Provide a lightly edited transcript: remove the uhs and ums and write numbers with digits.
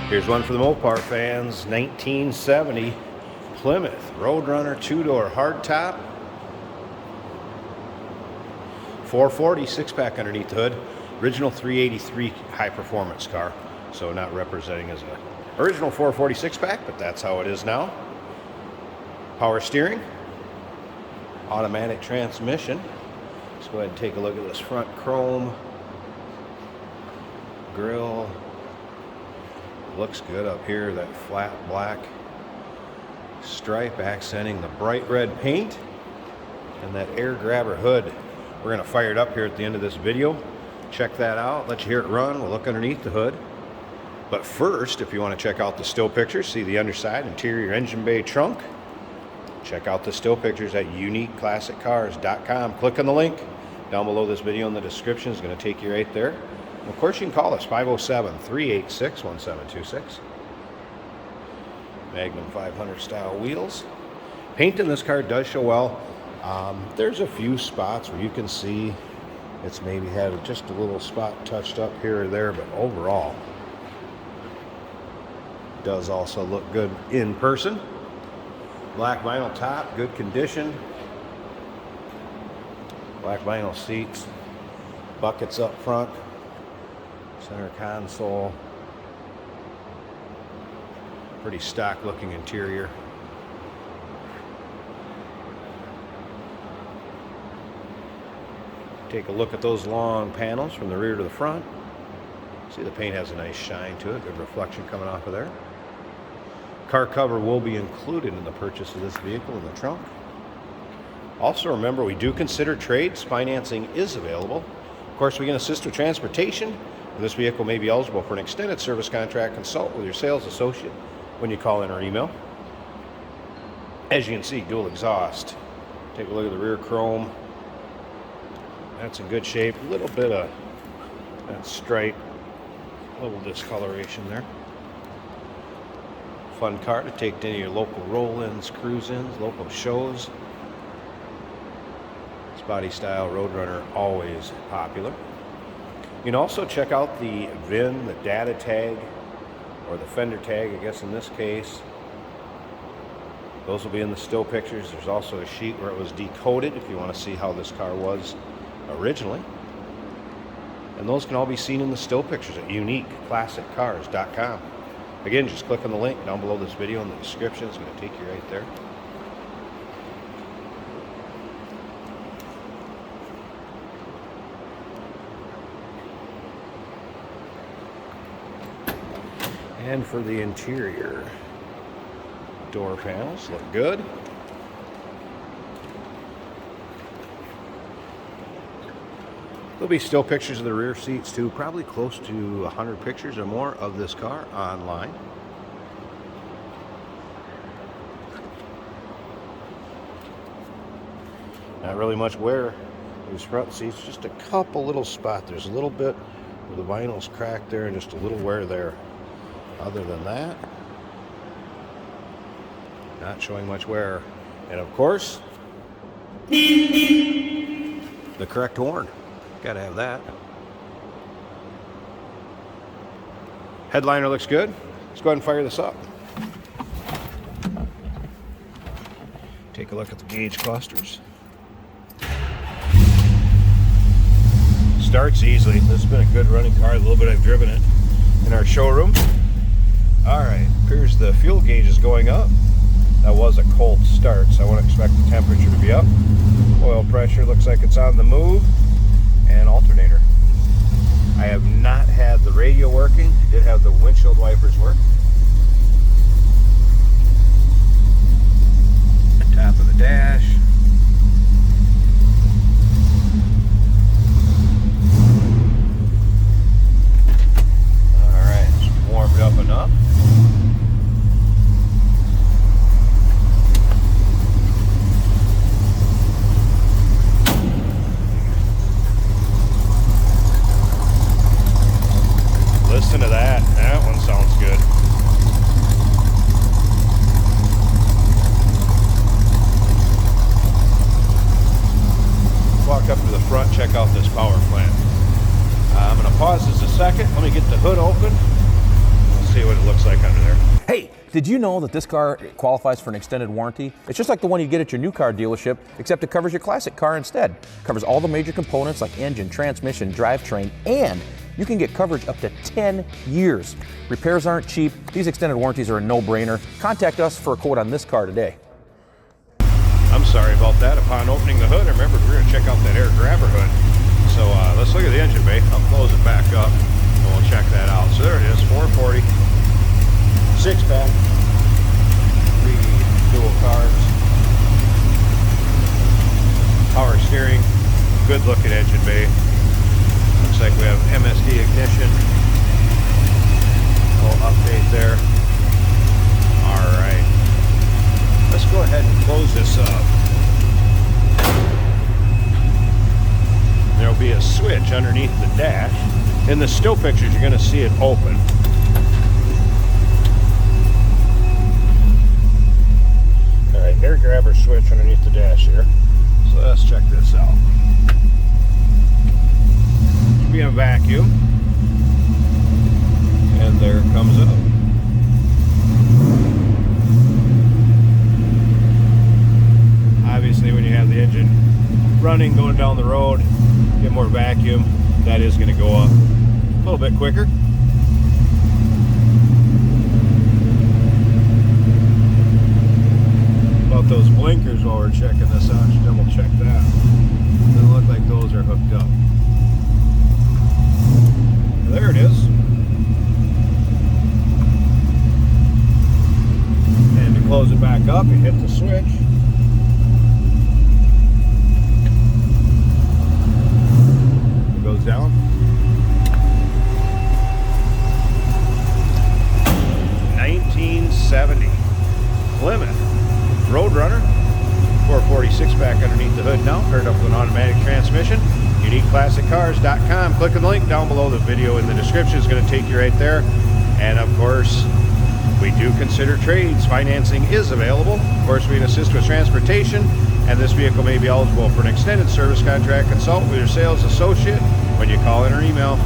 Here's one for the Mopar fans. 1970 Plymouth Roadrunner two-door hardtop. 440 six-pack underneath the hood. Original 383 high-performance car. So not representing as a original 440 six-pack, but that's how it is now. Power steering. Automatic transmission. Let's go ahead and take a look at this front chrome grille. Looks good up here, that flat black stripe accenting the bright red paint and that air grabber hood. We're going to fire it up here at the end of this video. Check that out, let you hear it run. We'll look underneath the hood. But first, if you want to check out the still pictures, see the underside, interior engine bay trunk, check out the still pictures at uniqueclassiccars.com. Click on the link down below this video in the description. It's going to take you right there. And of course, you can call us 507-386-1726. Magnum 500 style wheels. Paint in this car does show well. There's a few spots where you can see it's maybe had just a little spot touched up here or there, but overall does also look good in person. Black vinyl top, good condition. Black vinyl seats, buckets up front. Center console. Pretty stock looking interior. Take a look at those long panels from the rear to the front. See, the paint has a nice shine to it. Good reflection coming off of there. Car cover will be included in the purchase of this vehicle in the trunk. Also remember, we do consider trades. Financing is available. Of course, we can assist with transportation. This vehicle may be eligible for an extended service contract. Consult with your sales associate when you call in or email. As you can see, dual exhaust. Take a look at the rear chrome. That's in good shape. A little bit of that stripe, a little discoloration there. Fun car to take to any of your local roll-ins, cruise-ins, local shows. This body style Roadrunner, always popular. You can also check out the VIN, the data tag, or the fender tag, I guess in this case. Those will be in the still pictures. There's also a sheet where it was decoded if you want to see how this car was originally. And those can all be seen in the still pictures at uniqueclassiccars.com. Again, just click on the link down below this video in the description. It's going to take you right there. And for the interior, door panels look good. There'll be still pictures of the rear seats too, probably close to 100 pictures or more of this car online. Not really much wear. These front seats, just a couple little spots. There's a little bit where the vinyl's cracked there and just a little wear there. Other than that, not showing much wear. And of course, the correct horn. Gotta have that. Headliner looks good. Let's go ahead and fire this up. Take a look at the gauge clusters. Starts easily. This has been a good running car. A little bit I've driven it in our showroom. Alright, appears the fuel gauge is going up. That was a cold start, so I wouldn't expect the temperature to be up. Oil pressure looks like it's on the move. And alternator. I have not had the radio working. I did have the windshield wipers work. Top of the dash. Alright, just warmed up enough. Listen to that. That one sounds good. Walk up to the front, check out this power plant. I'm going to pause this a second. Let me get the hood open. see what it looks like under there. Hey, did you know that this car qualifies for an extended warranty? It's just like the one you get at your new car dealership, except it covers your classic car instead. It covers all the major components like engine, transmission, drivetrain, and you can get coverage up to 10 years. Repairs aren't cheap. These extended warranties are a no-brainer. Contact us for a quote on this car today. I'm sorry about that. Upon opening the hood, I remembered we were going to check out that air grabber hood. So let's look at the engine bay. I'll close it back up and we'll check that out. So there it is, 440, 6-pack, 3 dual carbs, power steering, good looking engine bay. Looks like we have MSD ignition. Little update there. All right. Let's go ahead and close this up. There'll be a switch underneath the dash. In the still pictures, you're going to see it open. All right, air grabber switch underneath the dash here. So let's check this out. Should be a vacuum. And there it comes up. Obviously, when you have the engine running, going down the road, get more vacuum, that is going to go up a little bit quicker. About those blinkers while we're checking this out, should double check that. Doesn't look like those are hooked up. There it is. And to close it back up, you hit the switch. Goes down. 1970 Plymouth Roadrunner, 446 pack underneath the hood now, paired up with an automatic transmission. UniqueClassicCars.com. Click on the link down below the video in the description. It's going to take you right there. And of course, we do consider trades. Financing is available. Of course, we can assist with transportation, and this vehicle may be eligible for an extended service contract. Consult with your sales associate when you call in or email.